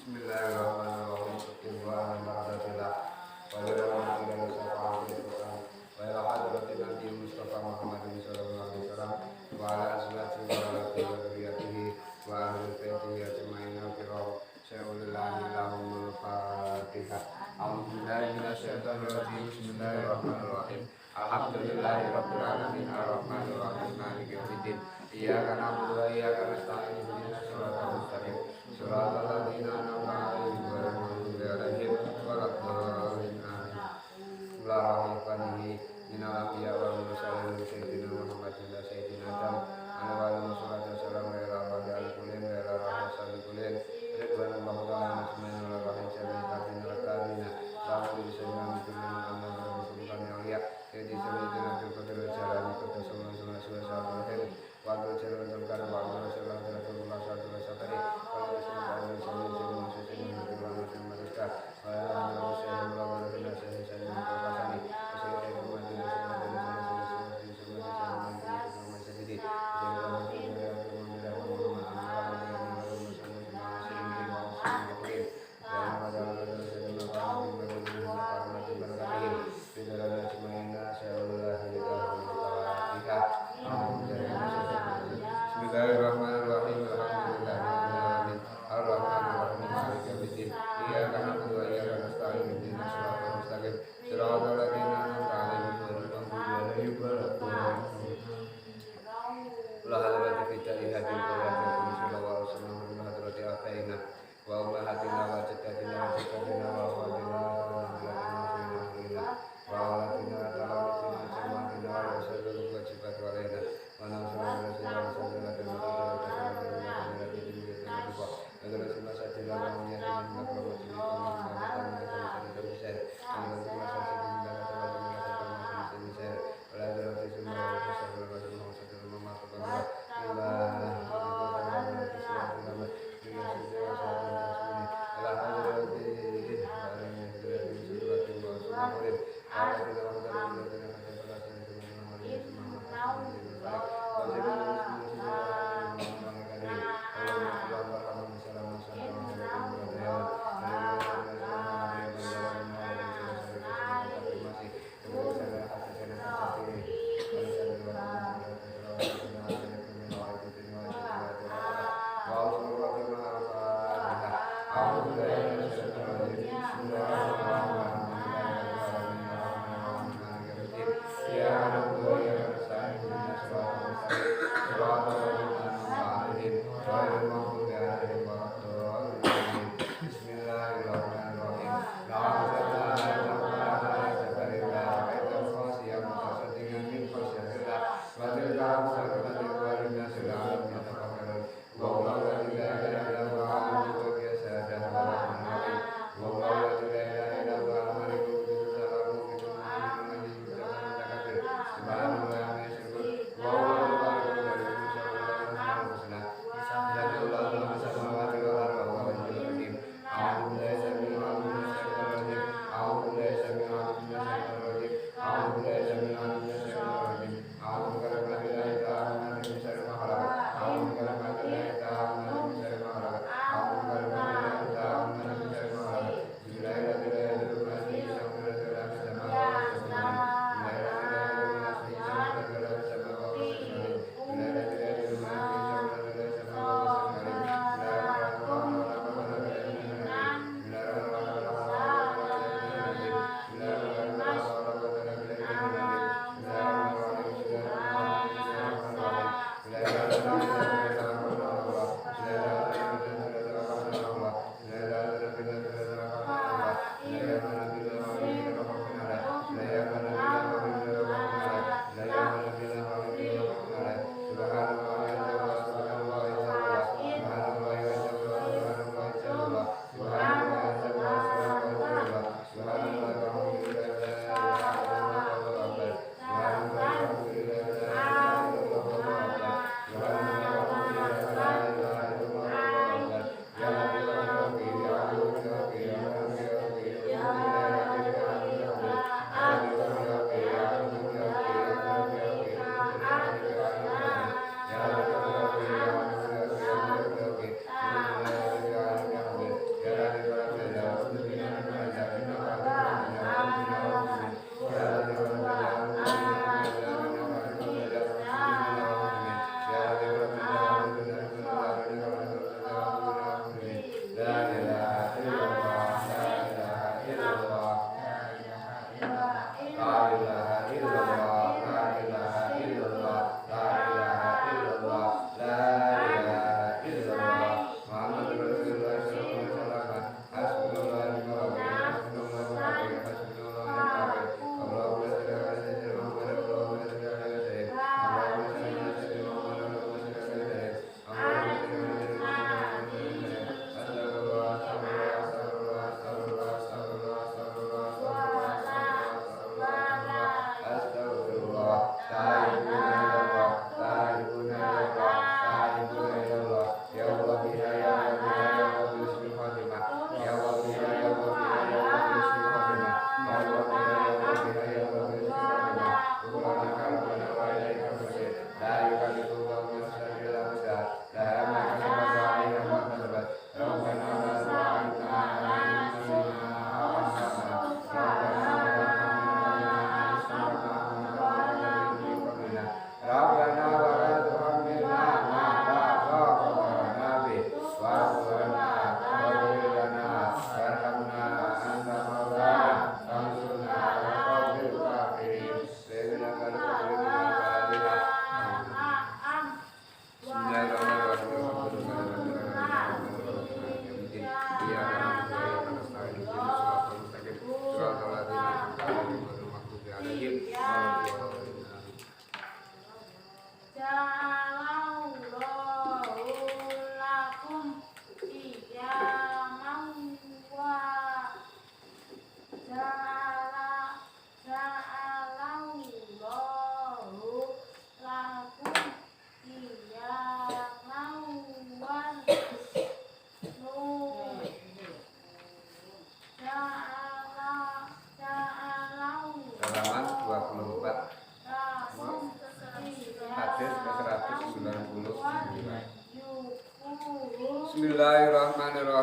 Bismillahirrahmanirrahim. Subhanallah maradatillah. Wa lillahi syafa'atul wa ila hadratin Nabi Mustafa Muhammadin sallallahu alaihi wasallam wa ala azwajihi wa ala dzurriyyatihi wa ahli baitihi ajma'in al-kiram. Sya'ulillahi lahumul Fatihah. A'udzu billahi minasyaitonir rajim. Bismillahirrahmanirrahim. Alhamdulillahi rabbil alamin arrahmanir rahim maliki yaumiddin. Iyyaka na'budu wa iyyaka nasta'in ihdinas siratal mustaqim. Shiratal ladzina an'amta 'alaihim ghairil maghdubi 'alaihim waladdallin. Amin. Bismillahirrahmanirrahim. Innal anbiya wal mursalin sayyidina Muhammadin wa sayyidina Adam ala wa salatu wassalamu ala rabbil kulin wa ala rahmatil kulin ridwanullahu ta'ala ajma'in wa rahmatil jami'in wa ta'ala ba'du sayyidina Muhammadin jadi sayyidina Abdul Qadir Jalani kota semua suasana akhir waktu jalan terkar waktu rasulullah sallallahu alaihi wasallam waktu semua semua mereka Bismillahirrahmanirrahim. Alhamdulillahirrahmanirrahim. Ar-Rahmanirrahim. Maliki yaumiddin. Iyyaka na'budu wa iyyaka nasta'in. Ihdinas siratal mustaqim. Shiratal ladzina an'amta 'alaihim ghairil maghdubi 'alaihim waladdallin. La hadrati fi hadil qur'an sallallahu alaihi wasallam wa hadrati afaina wa ummahatina wa jaddatina wa jaddatina wa akhwatina wa akhwatina wa alatina wa talatina wa jamatina wa rasulul wajibat wa alaina wa nasallu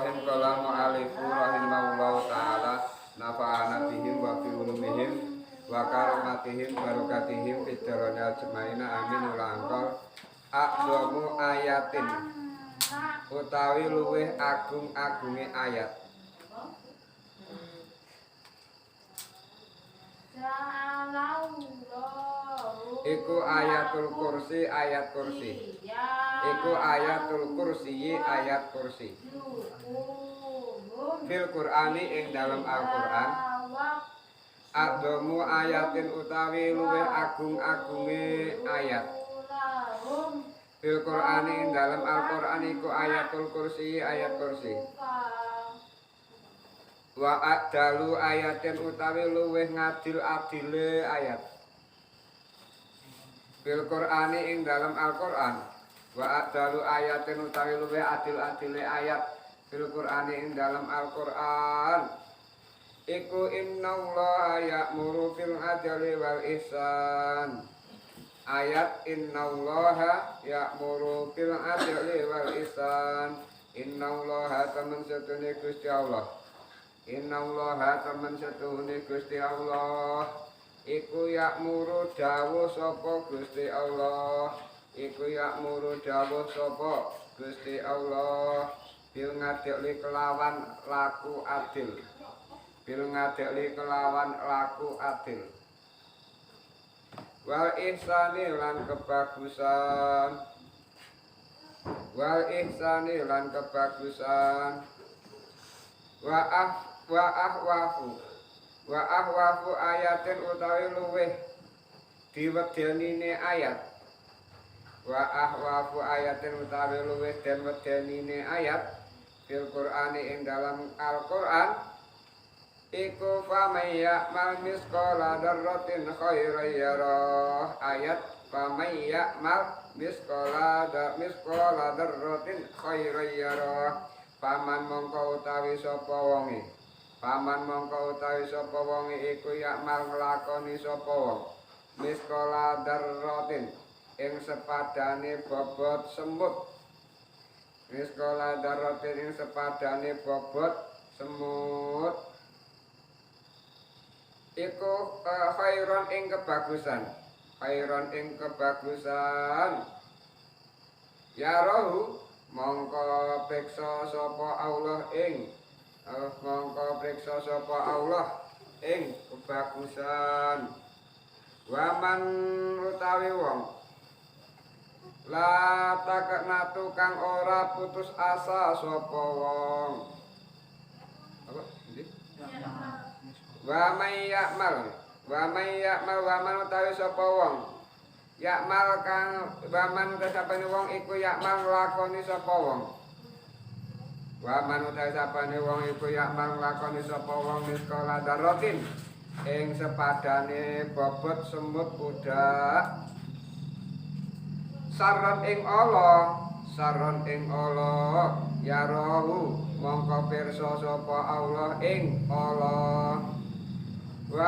Bismillahirrahmanirrahim. Qala mu'allifu rahimahullahu ta'ala nafa'ana bihim wa fi ulumihim wa karomatihim barokatihim fid dharani ajmaina amin ula angkol. Aqdamu ayatin utawi luweh agung-agunge ayat. Iku ayatul kursi ayat kursi. Iku ayatul kursi ayat kursi. Fil Qur'ani ing dalam Al-Qur'an. Aqdamu ayatin utawi luweh agung-agunge ayat. Fil Qur'ani ing dalam Al-Qur'an iku ayatul kursi ayat kursi. Wa adalu ayatin utawi luweh ngadil-adile ayat. Fil Qur'ani ing dalam Al-Qur'an. Wa adalu ayatin utawi luweh adil-adile ayat. Fil Qur'ani ing dalam Al-Qur'an. Iku innallaha ya'muru bil adli wal ihsan. Ayat innallaha ya'muru bil adli wal ihsan. Innallaha temen setune Gusti Allah. Innallaha temen setune Gusti Allah. Iku ya'muru dawuh sapa Gusti Allah. Iku ya'muru dawuh sapa Gusti Allah. Bil ngadili kelawan laku adil. Bil ngadili kelawan laku adil. Wal ihsani lan kebagusan. Wal ihsani lan kebagusan. Wa ahwafu ayatin utawi luweh diwedenine ayat. Wa ahwafu ayatin utawi luweh den wedenine ayat. Fil Qur'ani ing dalam Al-Qur'an. Iku faman ya'mal misqala dzarratin khairan yarah. Ayat faman ya'mal misqala dzarratin khairan yarah. Paman mongko utawi sapa wonge. Paman mongko utawi sapa wonge iku ya'mal nglakoni sapa wong. Misqala dzarratin ing sepadane bobot semut. Misqala dzarratin ing sepadane bobot semut. Iku khairon ing kebagusan. Khairon ing kebagusan. Ya rohu mongko priksa sapa Allah ing mongko priksa sapa Allah ing kebagusan. Waman utawi wong la takna tukang ora putus asa sapa wong. Apa? Wa may ya'mal waman utawi sapa wong ya'mal kang waman utawi sapane wong iku ya'mal nglakoni sapa wong. Waman utawi sapane wong iku ya'mal nglakoni sapa wong miskala dzarratin ing sepadane bobot semut budak. Saron ing Allah ya rohu mongko pirsa sapa Allah ing Allah. Wa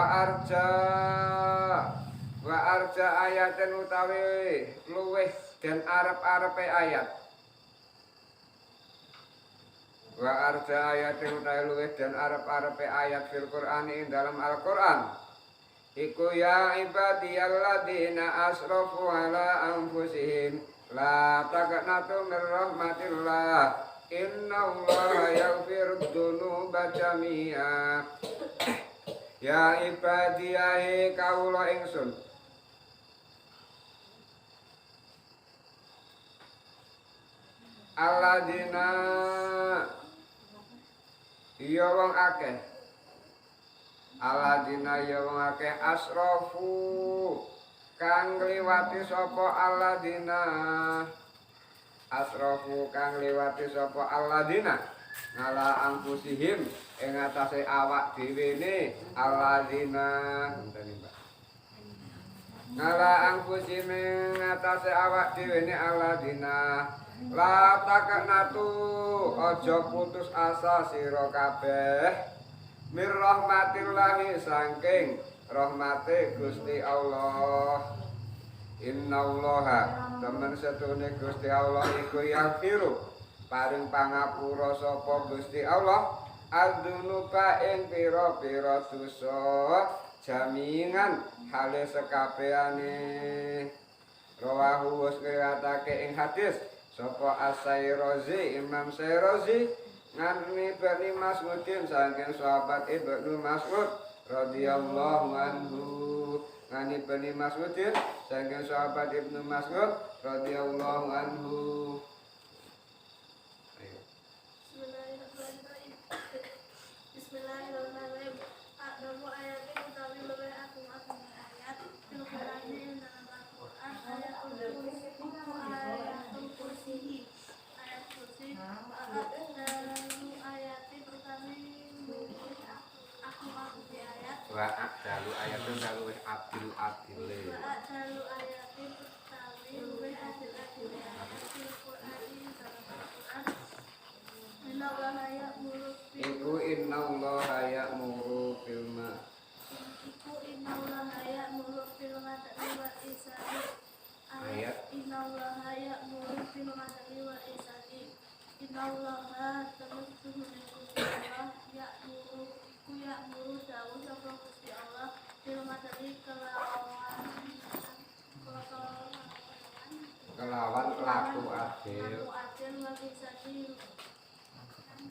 arja ayatin utawi luweh dan arep-arepe ayat. Wa arja ayatin utawi luweh dan arep-arepe ayat fil Qur'ani ing dalam Al-Qur'an. Iku ya ibadiyalladzina asrafu ala anfusihim la taqnatu mir rahmatillah. Innallaha yaghfirud dzunuba jami'a. Ya ibadiyahi kawula ingsun. Alladzina ya wong akeh. Alladzina ya wong akeh asrafu kang liwati sapa alladzina. Asrafu kang liwati sapa alladzina ngala anfusihim ing atase awak dhewe ne alladzina ngene Mbak. Ngala anfusihim ing atase awak dhewe ne alladzina la taknatu aja putus asa sira kabeh mir rahmatillahi saking rahmate Gusti Allah. Innallaha temen setune Gusti Allah iku yaghfiru paring pangapura sapa Gusti Allah adzunuba ing pira-pira dosa jamingan hale sekabehane. Rawahu wasriwayatake ing hadis sapa As-Sairazi Imam Sairazi ngani Ibnu Mas'udin saking sahabat Ibnu Mas'ud radhiyallahu anhu. Ngani Ibnu Mas'udin saking sahabat Ibnu Mas'ud radhiyallahu anhu. Bismillahirrahmanirrahim. Adamu ayatin utawi luwih agung-agung ayat fil Qur'ani ing dalam Al-Qur'an ayatul kursi ayat kursi adamu ayatin utawi luwih agung-agung ayat Wa adalu ayatin luwih adil-adile. wa adalu ayatin utawi luwih adil-adil ayat fil Qur'ani ing dalam Al-Qur'an Innallaha ya'muru Iku innallaha ya'muru bil Innallaha ya'muru bil adli wal ihsani. Ayat. Innallaha ya'muru bil adli wal ihsani. Innallaha teman-teman Allah ya'muru dawuh sapa Gusti Allah bil adli kelawan laku adil. Laku adil wal ihsani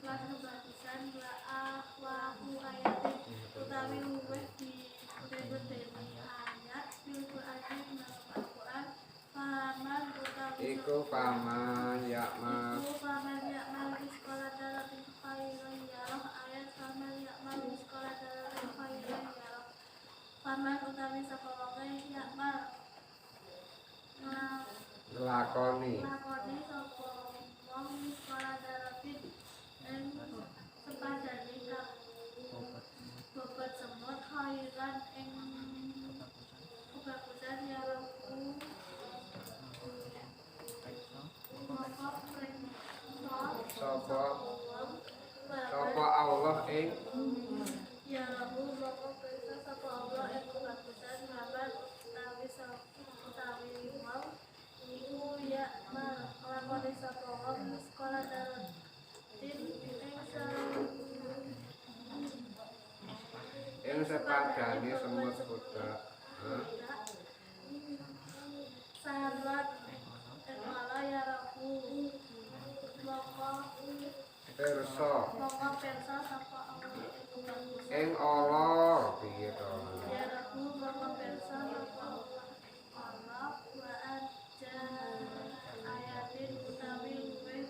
lan kebagusan wa'ahwahu ayatin utawi luweh di bedeni ayat fil Qur'ani dalam Al-Qur'an faman utawi Iku paman yakmal di sekolah dalam khairan yarah ayat faman yakmal di sekolah dalam khairan yarah faman utawi sapa wong yakmal lakoni lakoni sapa wong di sekolah dalam ing sepadane kang bobot semut khairan ing kebagusan ya Rabbu sapa Allah ing ya Rabbu moko perintah sapa Allah ing kebagusan babar utawi wong iku ya lakoni sapa wong sekolah dalam ing sepadane semut kuda. Sahabat Allah ya Rabbu moko Pirsa persa sapa Allah ing Allah piye to? ya Rabbu moko persa sapa Allah wa aja ayatin utawi luwih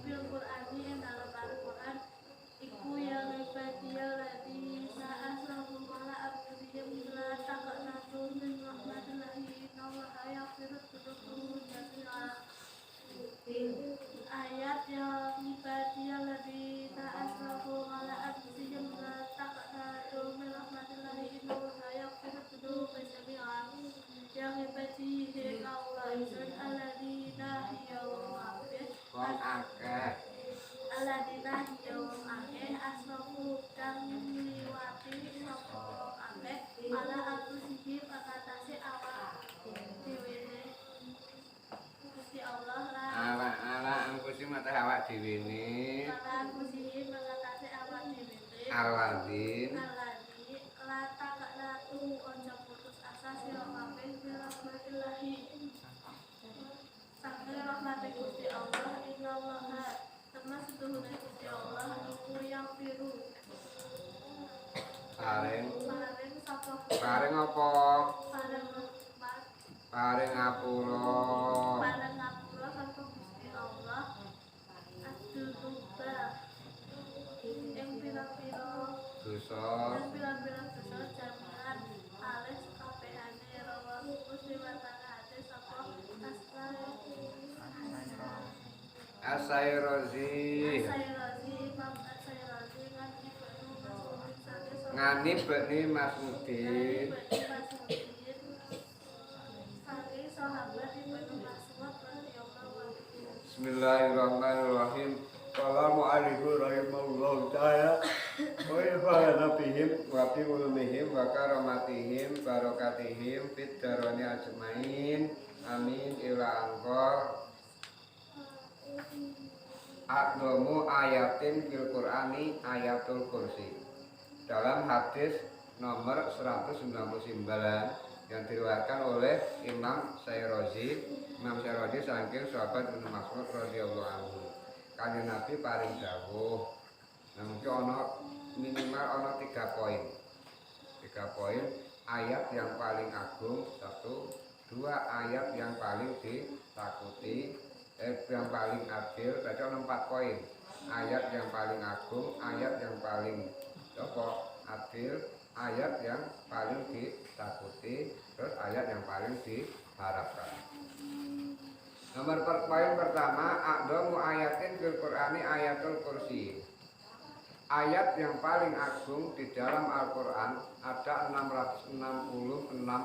bil Qur'ani ing dalam Al-Qur'an iku yang ibadiyah lati sa'asrahu ala abdihim la taqnatu min rahmatillahi innallaha yaghfiru dzunuba jami'a. Ayat yang ibadiyah lati sa'asrahu ala abdihim la taqnatu min rahmatillahi innallaha yaghfiru dzunuba jami'a. Yang ibadiyah Allah izun alladzina yawma'afih Wong akeh aladina hijau akeh asrofu kang liwati sapa akeh ala aku sihir pakatase awak dhewe Gusti Allah lan ala angkusi mata awak dhewe ne ala aku sihir pakatase awak dhewe aladin aladi lata latu ojo putus asa sira kabeh birahmatillahi saking rahmate Gusti Allah innallaha teman setuhune Gusti Allah iku yang biru paring sapa paring apa? paring rahmat Paring ngapura. paring ngapura sapa Gusti Allah adzunuba ing pira-pira Dosa dosa jaminan alis kabehane rawa Gusti watake sapa As-Sairazi ngani Ibnu Mas'udin Bismillahirrahmanirrahim. Qala mu'allifu rahimahullahu ta'ala wa ifadana bihim wa bi ulumihim wa karamatihim barakatihim fid darani ajmain amin ila angkor aqdamu ayatin fil Qur'ani ayatul kursi. Dalam hadis nomor 199 yang diriwayatkan oleh Imam Syairozi saking sahabat Ibnu Mas'ud radhiyallahu anhu. Kanjeng Nabi paring dawuh. Nah, mungkin minimal 3 poin. 3 poin ayat yang paling agung, 1, 2 ayat yang paling ditakuti, yang paling adil. Berarti 4 poin. Ayat yang paling agung, ayat yang paling adil, ayat yang paling ditakuti, terus ayat yang paling diharapkan. Nomor poin pertama, aqdamu ayatin fil Qur'ani ayatul kursi. Ayat yang paling agung di dalam Al-Quran ada 666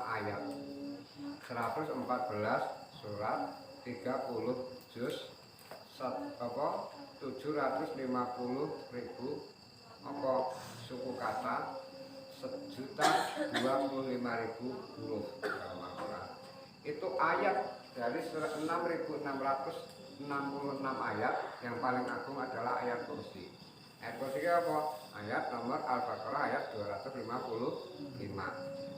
ayat, 114 surat, 30 juz, 750.000 suku kata, 1.025.000 huruf dalam Al-Quran. Itu ayat dari 6.666 ayat yang paling agung adalah ayat kursi. Ayat kursi apa? Ayat nomor Al-Baqarah ayat 255.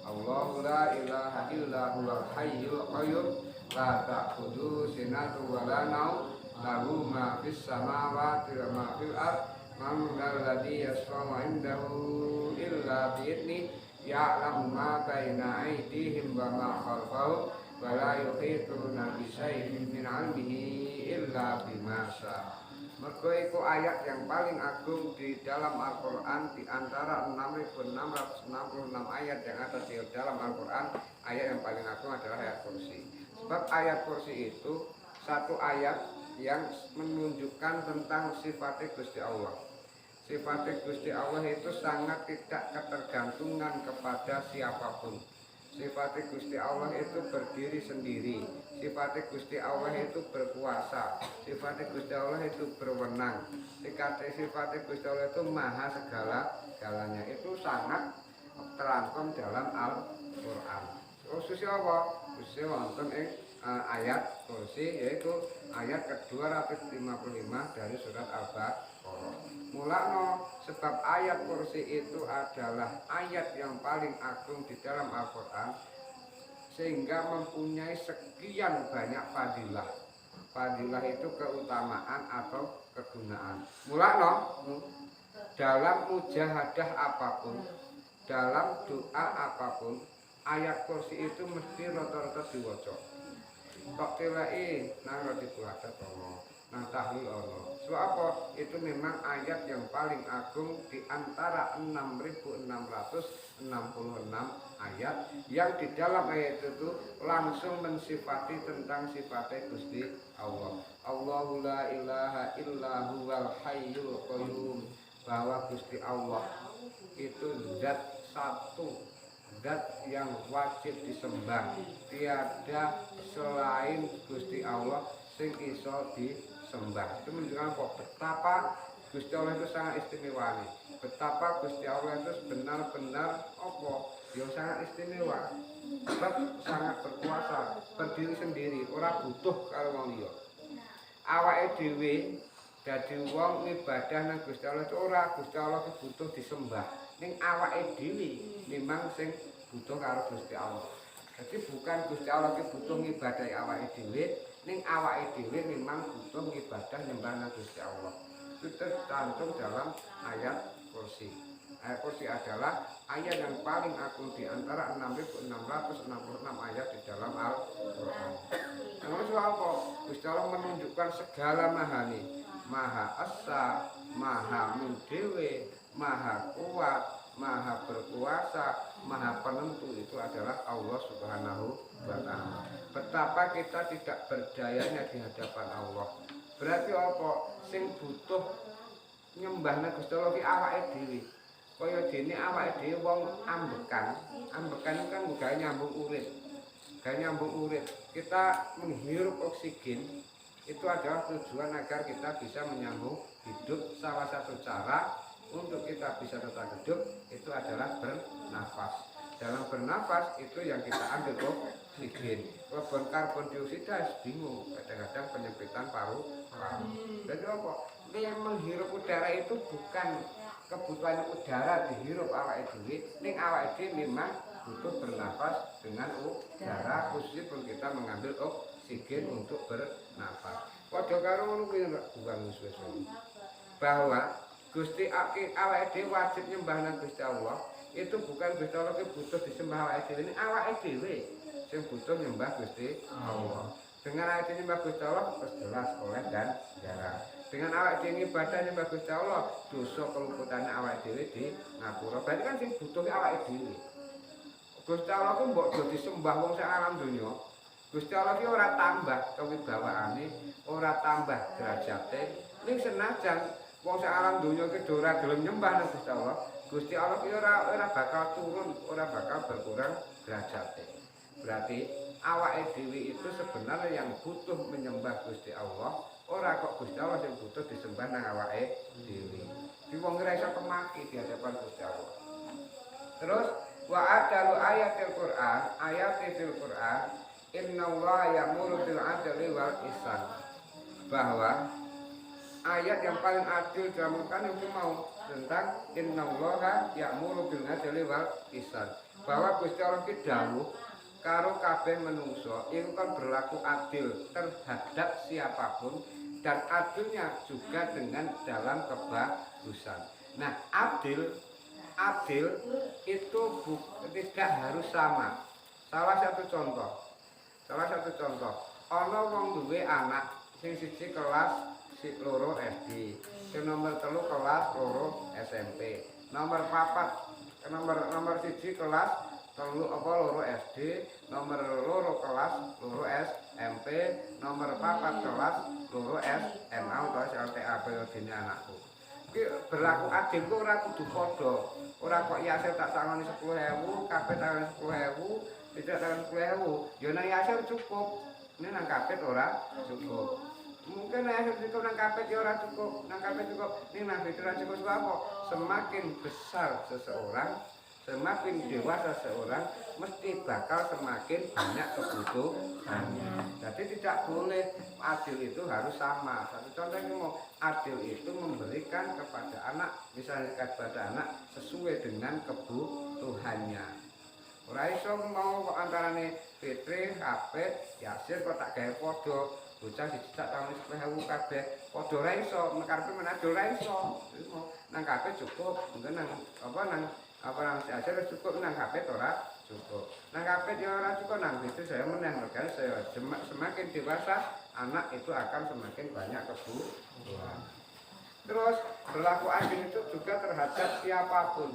Allahu la ilaha illa huwal hayyul qayyum la ta'khudhuhu sinatun wa la nawm lahu ma fis samawati wa ma fil ardh man dzalladzi yashfa'u 'indahu illa bi'idzni ya'lamu ma baina aydihim wa ma khalfahum wa la yuhituna bi syai'in min 'ilmihi illa bima syaa. Mergo iku ayat yang paling agung di dalam Al-Quran. Di antara 6.666 ayat yang ada di dalam Al-Quran, ayat yang paling agung adalah ayat kursi. Sebab ayat kursi itu satu ayat yang menunjukkan tentang sifat Gusti Allah. Sifat Gusti Allah itu sangat tidak ketergantungan kepada siapapun. Sifat Gusti Allah itu berdiri sendiri. Sifat Gusti Allah itu berkuasa. Sifat Gusti Allah itu berwenang. Sifat Gusti Allah itu maha segala-galanya. Itu sangat terangkum dalam Al-Quran. Khususnya apa? Khususnya wonten ing ayat kursi, yaitu ayat ke-255 dari surat Al-Baqarah. Mulakno sebab ayat kursi itu adalah ayat yang paling agung di dalam Al-Quran, sehingga mempunyai sekian banyak fadilah. Fadilah itu keutamaan atau kegunaan. Mulakno dalam mujahadah apapun, dalam doa apapun, ayat kursi itu mesti rata-rata diwaca. Tok tilai nang roti puasa tomo, nang tahlil ono. Sebab apa? Itu memang ayat yang paling agung di antara 6.666 ayat yang di dalam ayat itu langsung mensifati tentang sifatnya Gusti Allah. Allahu la ilaha illa huwal hayyul qayyum, bahwa Gusti Allah itu zat satu, zat yang wajib disembah. Tiada selain Gusti Allah sing iso disembah. Itu menunjukkan kok betapa Gusti Allah itu sangat istimewa nih. Betapa Gusti Allah itu benar-benar yang sangat istimewa. Sebab sangat berkuasa, berdiri sendiri, ora butuh karo wong liya. Awake dhewe dadi wong ibadah nang Gusti Allah itu ora, Gusti Allah itu butuh disembah. Ning awake dhewe memang sing butuh karo Gusti Allah. Jadi bukan Gusti Allah itu butuh ngibadahi awake dhewe, ning awake dhewe memang butuh ngibadah nyembah nang Gusti Allah. Itu tercantum dalam ayat kursi. Ayat kursi adalah ayat yang paling agung di antara 6.666 ayat di dalam Al-Quran. Yang kedua apa? Gusti Allah menunjukkan segala mahani, maha esa, maha mundewe, maha kuat, maha berkuasa, maha penentu. Itu adalah Allah Subhanahu wa Ta'ala. Betapa kita tidak berdayanya di hadapan Allah. Berarti apa? Sing butuh nyembah nang Gusti Allah ki awake dhewe. Kaya dene awake dhewe wong ambekan. Ambekan kan gawe nyambung urip. Gawe nyambung urip. Kita menghirup oksigen itu adalah tujuan agar kita bisa menyambung hidup. Salah satu cara untuk kita bisa tetap hidup itu adalah bernafas. dalam bernafas itu yang kita ambil oksigen. Karbon karbon dioksida bingung, kadang-kadang penyempitan paru-paru. Jadi apa? Yang menghirup udara itu bukan kebutuhan udara dihirup awake dhewe, ning awake dhewe memang butuh bernafas dengan udara, khususnya pun kita mengambil oksigen untuk bernafas. Padha karo ngono kuwi bukan suwe-suwe. Bahwa Gusti awake dhewe wajib nyembah nang Gusti Allah. Itu bukan Gusti Allah ki butuh disembah awake dhewe, ini awake dhewe sing butuh nyembah Gusti Allah. Dengan awake dhewe nyembah Gusti Allah terus jelas oleh dan jarang. Dengan awake dhewe ibadah nyembah Gusti Allah, dosa keluputane awake dhewe di ngapura. Berarti kan sing butuh awake dhewe. Gusti Allah ku mbok do disembah wong sak alam donya. Gusti Allah ki ora tambah kewibawaane, ora tambah derajate. Ning senajan wong sak alam donya ki ora gelem nyembah nang Gusti Allah, Gusti Allah ki ora bakal turun, ora bakal berkurang derajate. Berarti awake dhewe itu sebenarnya yang butuh menyembah Gusti Allah, ora kok Gusti Allah yang butuh disembah nang awake dhewe. Ki wong ora iso kemaki di hadapan Gusti Allah. Terus wa adalu ayatil Qur'an, ayatil Qur'an, innallaha ya'muru bil 'adli wal ihsan. Bahwa ayat yang paling adil dalam Al-Qur'an itu mau tentang innallaha ya'muru bil 'adli wal ihsan. Bahwa Gusti Allah ki dawuh karo kabeh menungso iku kan berlaku adil terhadap siapapun dan adilnya juga dengan dalam kebagusan. Nah, adil itu tidak harus sama. Salah satu contoh, ana wong duwe anak sing siji kelas loro SD, sing nomor 3 kelas loro SMP, nomor 4 nomor siji kelas loro SD, nomor loro kelas loro SMP, nomor 4 kelas loro SMA utawa LTA kaya dene anakku. Iki berlaku adil kok ora kudu padha. Ora kok Yasir tak tangani 10.000, kabeh tangani 10.000, tidak tangani 10.000. Ya nang Yasir cukup. Ini nang kabeh ora cukup. Mungkin Yasir cukup nang kabeh ya ora cukup. Nang kabeh cukup, ning nang ora cukup sebab apa? Semakin besar seseorang, semakin dewasa seseorang mesti bakal semakin banyak kebutuhannya. Jadi tidak boleh adil itu harus sama. Satu contoh ini mau adil itu memberikan kepada anak, misalnya kepada anak sesuai dengan kebutuhannya. Ora iso mau antarane Fitri, Hafid, Yasir kok tak gawe padha. Bocah dicicak tahun 10.000 kabeh. Padha ora iso, karepe menadil ora iso. Nang kabeh cukup, mungkin nang nang Yasir cukup, nang Hafid ora cukup. Nang Hafid ya ora cukup, nang Fitri saya menang. Mereka saya semakin dewasa anak itu akan semakin banyak kebutuhan. Terus berlaku adil itu juga terhadap siapapun,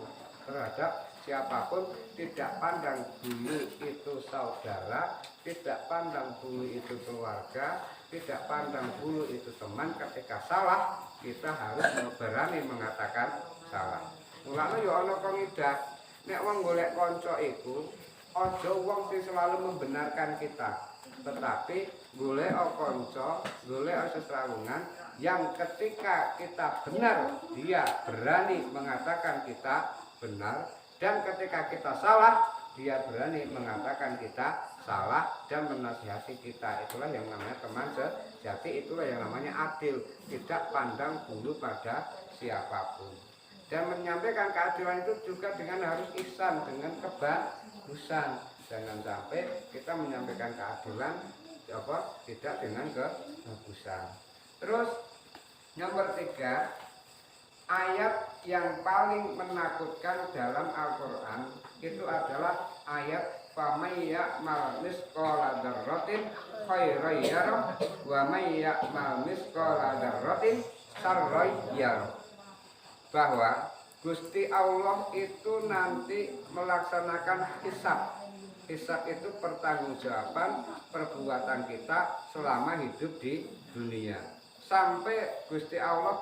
tidak pandang bulu itu saudara, tidak pandang bulu itu keluarga, tidak pandang bulu itu teman. Ketika salah kita harus berani mengatakan salah. Mulane yo ana kaidah, nek wong golek kanca iku aja wong sing selalu membenarkan kita, tetapi golek kanca, golek sesrawungan yang ketika kita benar dia berani mengatakan kita benar, dan ketika kita salah dia berani mengatakan kita salah dan menasihati kita. Itulah yang namanya teman sejati, itulah yang namanya adil, tidak pandang bulu pada siapapun. Dan menyampaikan keadilan itu juga dengan harus ihsan, dengan kebagusan. Jangan sampai kita menyampaikan keadilan tidak dengan kebagusan. Terus nomor 3, ayat yang paling menakutkan dalam Al-Quran itu adalah ayat famay ya'mal misqala dzarratin khairan yarah wa may ya'mal misqala dzarratin syarran yarah. Bahwa Gusti Allah itu nanti melaksanakan hisab. Hisab itu pertanggungjawaban perbuatan kita selama hidup di dunia. Sampai Gusti Allah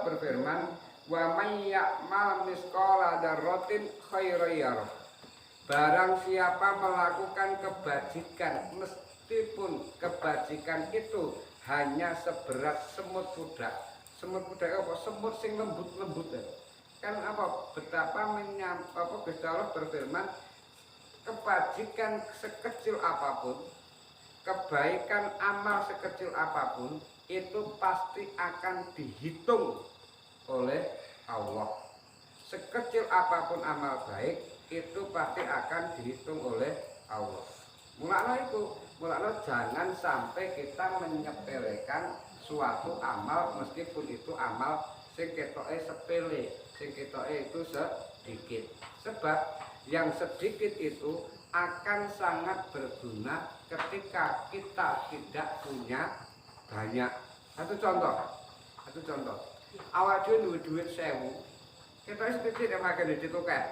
berfirman, wa may ya'mal misqala dzarratin khairan yarah. Barang siapa melakukan kebajikan, meskipun kebajikan itu hanya seberat semut pudak. Semut pudak apa? Semut sing lembut-lembut. kan apa betapa Gusti Allah berfirman kebajikan sekecil apapun, kebaikan amal sekecil apapun itu pasti akan dihitung oleh Allah. Sekecil apapun amal baik itu pasti akan dihitung oleh Allah. Mulanya jangan sampai kita menyepelekan suatu amal meskipun itu amal sing ketoke sepele, sing ketoke itu sedikit. Sebab yang sedikit itu akan sangat berguna ketika kita tidak punya banyak. Satu contoh. Awak dhewe duit 1000. Kita sedikit yang makan di tukang.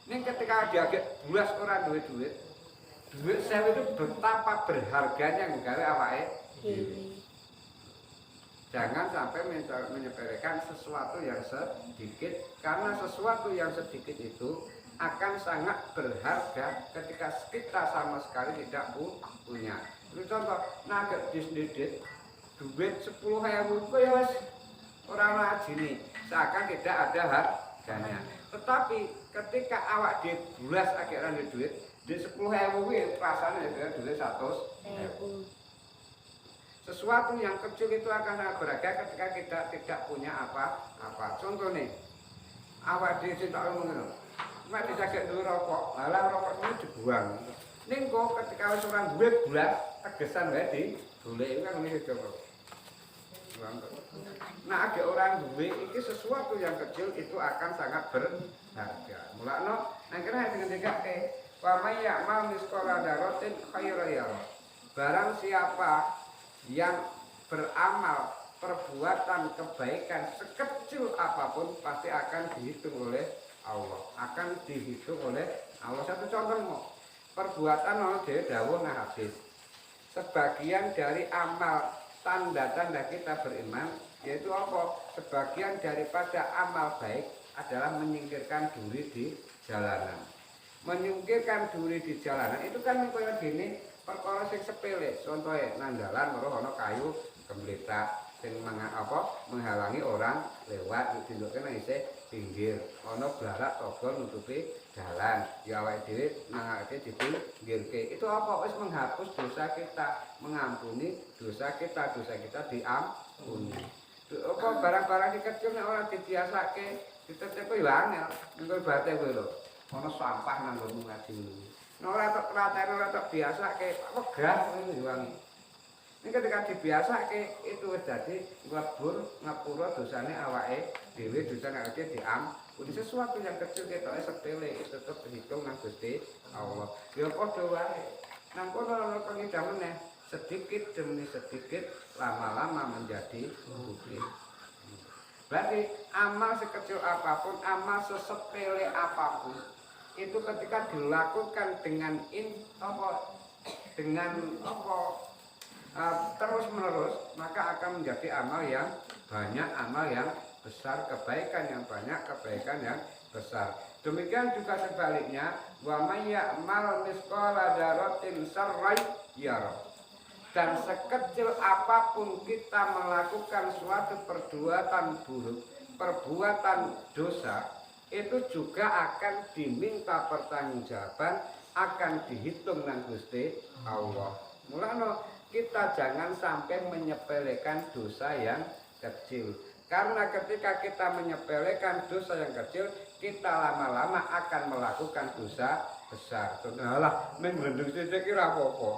Ini ketika dia bulas orang duit 1000 itu betapa berharganya nggawe awake dhewe. Jangan sampai menyepelekan sesuatu yang sedikit, karena sesuatu yang sedikit itu akan sangat berharga ketika kita sama sekali tidak punya. Ini contoh, nugget disnidit, duit 10.000 itu ya wes orang ajine, seakan tidak ada harganya. Tetapi ketika awak di bulas akhirnya duit, di 10.000 itu rasanya ya duit 100.000. Sesuatu yang kecil itu akan sangat berharga ketika kita tidak punya apa-apa. Contoh nih, awak di situ ngomong, mak dijagek dulu rokok, malah rokok itu dibuang. Ning kok ketika orang duit bulat, tegesan wae di golek kan ngene coba. Nah, ada orang duit itu sesuatu yang kecil itu akan sangat berharga. Mulakno nang kira dengan dikake, wa may ya'mal misqala dzarratin khairan yarah. Barang siapa yang beramal perbuatan kebaikan sekecil apapun pasti akan dihitung oleh Allah, akan dihitung oleh Allah. Satu contoh, perbuatan ono dhewe dawuh nang hadis. Sebagian dari amal tanda-tanda kita beriman yaitu apa? Sebagian daripada amal baik adalah menyingkirkan duri di jalanan. Menyingkirkan duri di jalanan itu kan kaya gini, perkara sing sepele. Contohnya nandalan weruh ana kayu kembletak sing menghalangi orang lewat ditindukake nang isih pinggir. Ana blarak togol nutupi jalan. Ya awake dhewe nangake dipinggirke. Itu apa? Wis menghapus dosa kita, mengampuni dosa kita diampuni. Apa barang-barang kecil nek ora dibiasake ditetep yo angel. Engko bate kowe lho. Ana sampah nang nggonmu ngaji. Ora tok kratene ora tok biasake, wegah ngene wangi. Ini ketika dibiasake itu wis dadi ngapura dosane awake dhewe, dosane awake diampuni. Sesuatu yang kecil ketoke sepele itu tetep dihitung nang Gusti Allah. Ya padha wae. Nang kono ana pengidam meneh, sedikit demi sedikit lama-lama menjadi bukit. Berarti amal sekecil apapun, amal sesepele apapun itu ketika dilakukan dengan terus menerus maka akan menjadi amal yang banyak, amal yang besar, kebaikan yang banyak, kebaikan yang besar. Demikian juga sebaliknya, wa may ya'mal misqala dzarratin syarran yarah. Dan sekecil apapun kita melakukan suatu perbuatan buruk, perbuatan dosa, itu juga akan diminta pertanggungjawaban, akan dihitung nang Gusti Allah. Mulane kita jangan sampai menyepelekan dosa yang kecil. Karena ketika kita menyepelekan dosa yang kecil, kita lama-lama akan melakukan dosa besar. Halah, ning glendung sithik ki ora apa-apa.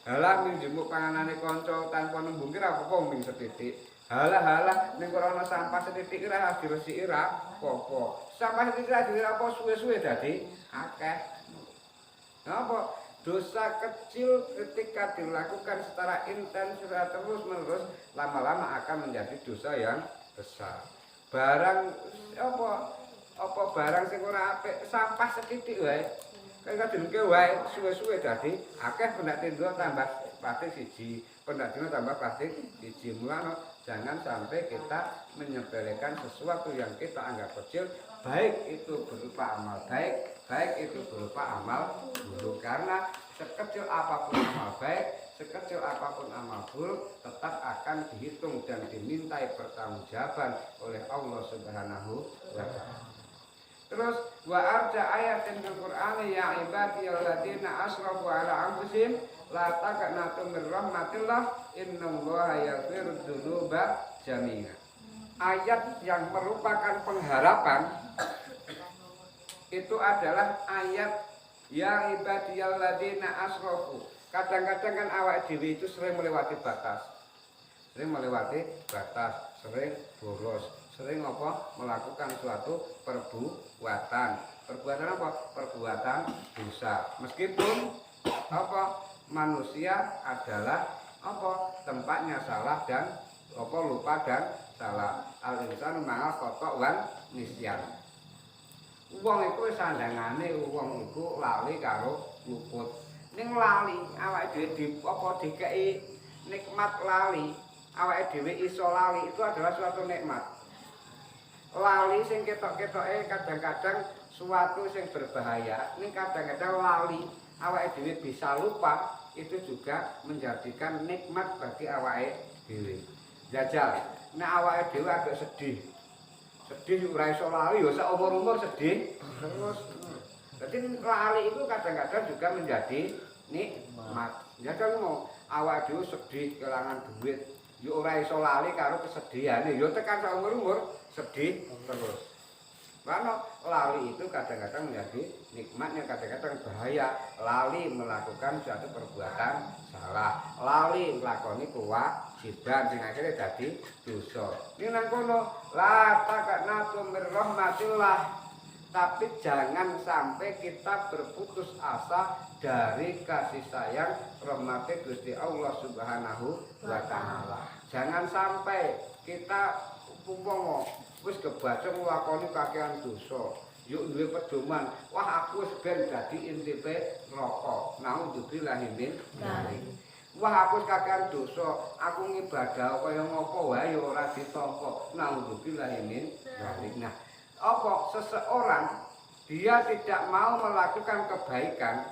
Halah ning jemuk panganane kanca tanpa nembung ki ora apa-apa ming sethithik. Halah ning ora ana sampah sethithik ki ora diresiki ora apa-apa. Sampah sethithik ora dirapa suwe-suwe dadi akeh. Napa? Dosa kecil ketika dilakukan secara intens terus menerus lama-lama akan menjadi dosa yang besar. Barang apa barang sing ora apik, sampah sethithik wae. Kaya kadunke wae suwe-suwe dadi akeh pendak tindul tambah plastik siji, pendak dino tambah plastik siji. Mulane jangan sampai kita menyepelekan sesuatu yang kita anggap kecil, baik itu berupa amal baik, baik itu berupa amal buruk. Karena sekecil apapun amal baik, sekecil apapun amal buruk tetap akan dihitung dan dimintai pertanggungjawaban oleh Allah Subhanahu wa Ta'ala. Terus wa arja ayatin fil Qur'ani ya ibadiyalladzina asrafu ala anfusihim la taqnatu min rahmatillah innallaha yaghfirud dzunuba jami'a. Ayat yang merupakan pengharapan itu adalah ayat ya ibadiyalladzina asrafu. Kadang-kadang kan awak dhewe itu sering melewati batas. Sering boros, sering apa? Melakukan suatu perbuatan. Perbuatan apa? Perbuatan dosa. Meskipun apa? Manusia adalah apa? Tempatnya salah dan apa? Lupa dan salah. Al-insan ma'al khata' wan nisyan. Wong iku sandangane wong iku lali karo luput. Ning lali awake dhewe di apa dikeki nikmat lali, awake dhewe iso lali itu adalah suatu nikmat. Lali sing ketok-ketoke kadang-kadang suatu sing berbahaya, ning kadang-kadang lali awake dhewe bisa lupa itu juga menjadikan nikmat bagi awake dhewe. Jajal, nek awake dhewe agak sedih ora iso lali ya sak umur-umur sedih terus. Jadi lali itu kadang-kadang juga menjadi nikmat. Ya kan mau awak dhewe sedih kelangan duit, yo ora iso lali karo kesedihane, yo tekan sak umur-umur sedih terus. Karena lali itu kadang-kadang menjadi nikmatnya, kadang-kadang bahaya. Lali melakukan suatu perbuatan salah, lali nglakoni kewajiban sing akhirnya dadi dosa. Ning nang kono la taqnatu mir rahmatillah. Tapi jangan sampai kita berputus asa dari kasih sayang rahmat Gusti Allah Subhanahu wa taala. Jangan sampai kita umpama wis kebaca nglakoni kakean dosa, yuk duwe pedoman, wah aku wis ben dadi intipe neraka. Naudzubillah min dzalik. Wah aku wis kakean dosa, aku ngibadah kaya ngopo wae ya ora ditampa. Naudzubillah min dzalik. Nah, apa seseorang dia tidak mau melakukan kebaikan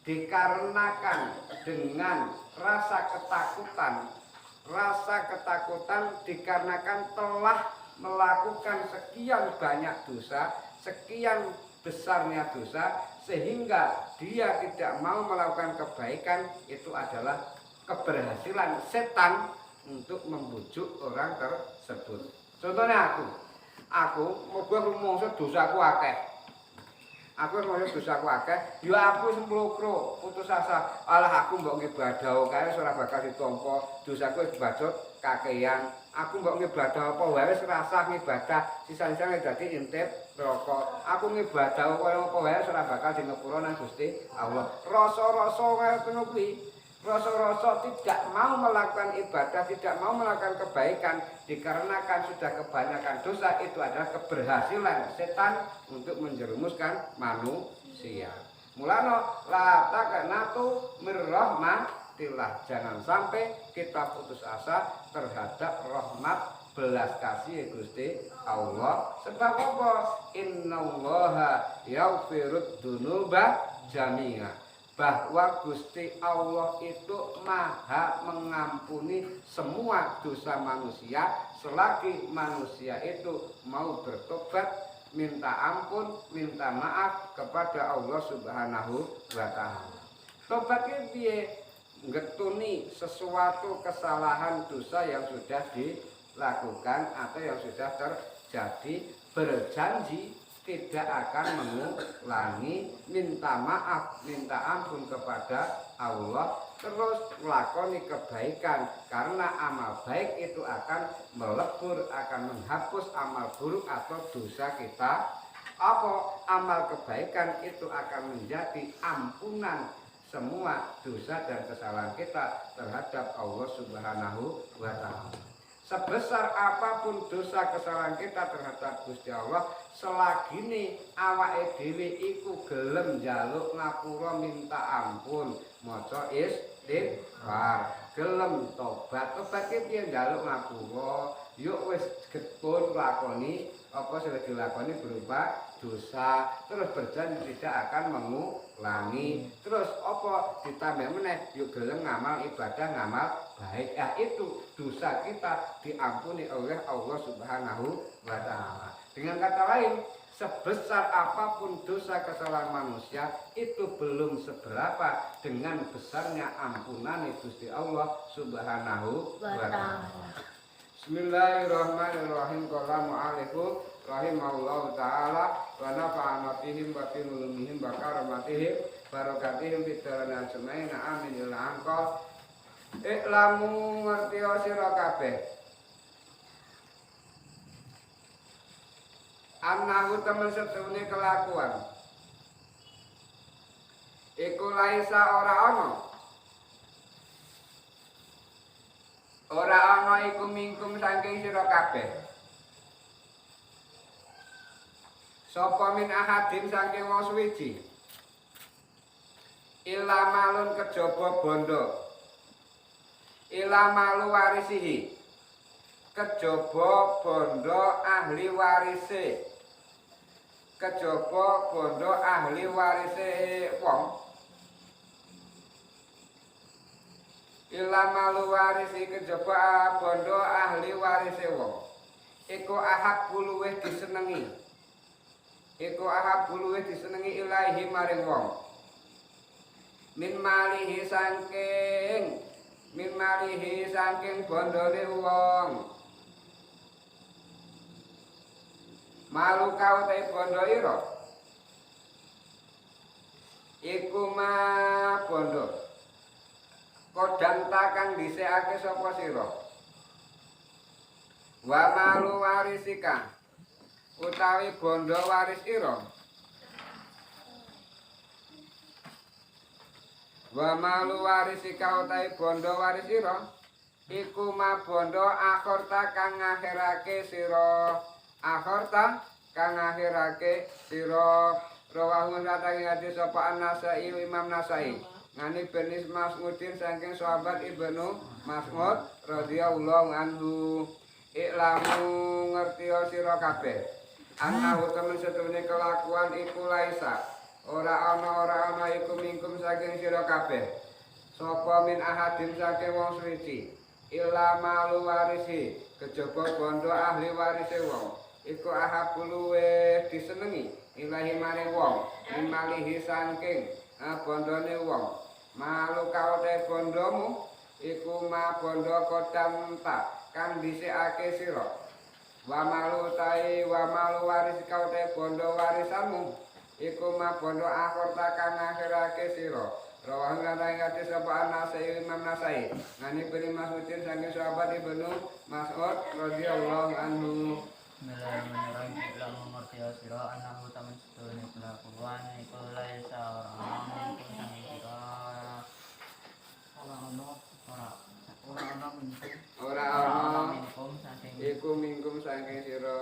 dikarenakan dengan rasa ketakutan dikarenakan telah melakukan sekian banyak dosa, sekian besarnya dosa sehingga dia tidak mau melakukan kebaikan, itu adalah keberhasilan setan untuk membujuk orang tersebut. Contohnya aku moga rumangsa dosaku akeh. Aku semplokro putus asa. Alah aku mbok ngibadah kae ora bakal ditampa. Dosaku wis bacot kakean. Aku mbok ngibadah apa wae wis rasah ngibadah, sisa-sisane dadi intip neraka. Aku ngibadah kaya apa wae ora bakal dinepura nang Gusti Allah. Rasa-rasa kaya ngono kuwi. Rasa-rasa tidak mau melakukan ibadah, tidak mau melakukan kebaikan dikarenakan sudah kebanyakan dosa, itu adalah keberhasilan setan untuk menjerumuskan manusia. Mulana la taqnatu mir rahmatillah. Jangan sampai kita putus asa terhadap rahmat belas kasih Gusti Allah. Sebab apa? Innallaha yaghfirud dzunuba jami'a. Bahwa Gusti Allah itu maha mengampuni semua dosa manusia selagi manusia itu mau bertobat, minta ampun, minta maaf kepada Allah Subhanahu wa taala. Tobat iki piye? Ngetuni sesuatu kesalahan dosa yang sudah dilakukan atau yang sudah terjadi, berjanji tidak akan mengulangi, minta maaf, minta ampun kepada Allah, terus melakoni kebaikan karena amal baik itu akan melebur, akan menghapus amal buruk atau dosa kita. Apa amal kebaikan itu akan menjadi ampunan semua dosa dan kesalahan kita terhadap Allah Subhanahu wa taala. Sebesar apapun dosa kesalahan kita terhadap Gusti Allah, selagi ini awake dhewe iku gelem njaluk ngapura minta ampun, maca istighfar, gelem tobat ki piye njaluk ngapura, yuk wis getun lakoni apa sing dilakoni berupa dosa, terus berjanji tidak akan mengulangi, terus apa ditambah meneh yuk gelem ngamal ibadah, ngamal baik. Itu dosa kita diampuni oleh Allah Subhanahu wa taala. Dengan kata lain, sebesar apapun dosa kesalahan manusia itu belum seberapa dengan besarnya ampunan Gusti Allah Subhanahu wa taala. Bismillahirrahmanirrahim. Qala mu'allifun rahimahullahu taala wa nafa'ana bihim wa bi ulumihim wa karamatihim barakatihim fid dharain ajmain. Amin ya rabbal alamin. Iklamu ngerti sira kabeh annahu temen setune kelakuan iku laisa ora ana iku mingkum saking sira kabeh sapa min ahadin saking wong suwiji ila malun kejaba bondo ila malu warisihi kejaba bondo ahli warise kejaba bondo ahli warise wong ila malu warisi kejaba bondo ahli warise wong iku ahab luweh disenengi ilahi maring wong min malihi saking bondone wong malu kau te bondo ira iku ma bondo kodang takang dhisikake sapa sira wa malu warisika utawi bondo waris ira wa malu warisika utawi bondo waris ira iku ma bondo akhirta kang ngakhirake sira rawahu satangi hadis sapa An-Nasai Imam Nasai ngani benis Mas'udin saking sahabat Ibnu Mas'ud radhiyallahu anhu. Iklamu ngerti sira kabeh annahu temen setune kelakuan iku laisa ora ana iku mingkum saking sira kabeh sapa min ahadin saking wong suci illa malu warisi kejaba bondo ahli warise wong iku ahab luweh disenengi ilahi maring wong malihi saking bondone wong malu kaote bondomu iku ma bondo kodamta kang dhisikake sira wa malu waris kaote bondo warisanmu iku ma bondo akhirta kang akhirake sira rawahu lan hadis sapa An-Nasai Imam Nasai ngani beri Mas'udin saking sahabat Ibnu Mas'ud radhiyallahu anhu. Bismillahirrahmanirrahim. Iklamu ngerti sira annahu tamen sedune kelakuan iku laisa orang mingkum saking sira ora ana mingkum saking iku mingkum saking sira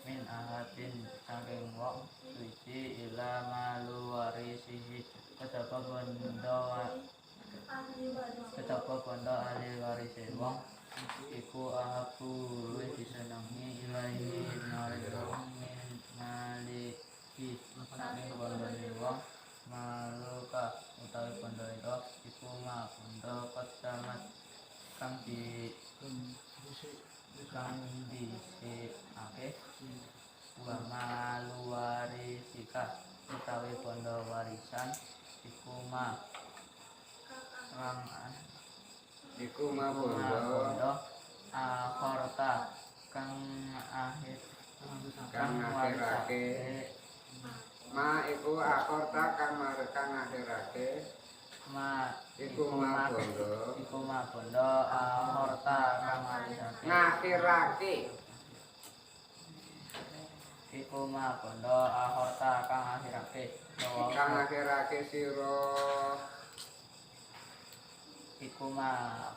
min ahadin saking wong suci ila malu warisihi kejaba bondo ahli warise wong iku aku luwih disenengi ilahi maring wong min maliki saking bondone wong maluka utawi bondo ira iku ma bondo kecamat kang dhisikake wa malu warisika utawi bondo warisan iku ma bondo akhirta kang akhirake ma iku akhirta kang akhirake ma iku ma bondo akhirta kang akhirake iku ma bondo akhirta kang akhirake sira iku ma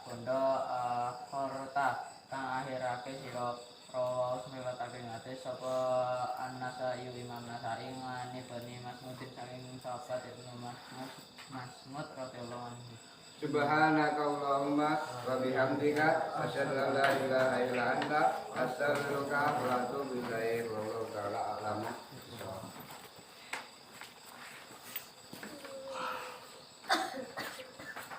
bondo akhirta kang akhirake sira rawa sriwatake ngates sapa An-Nasai Imam Nasai ngani bani Mas'udin saking sahabat Ibnu Mas'ud radhiyallahu anhu. Subhanaka Allahumma wa bihamdika asyhadu an la ilaha illa anta astaghfiruka wa atubu ilaik.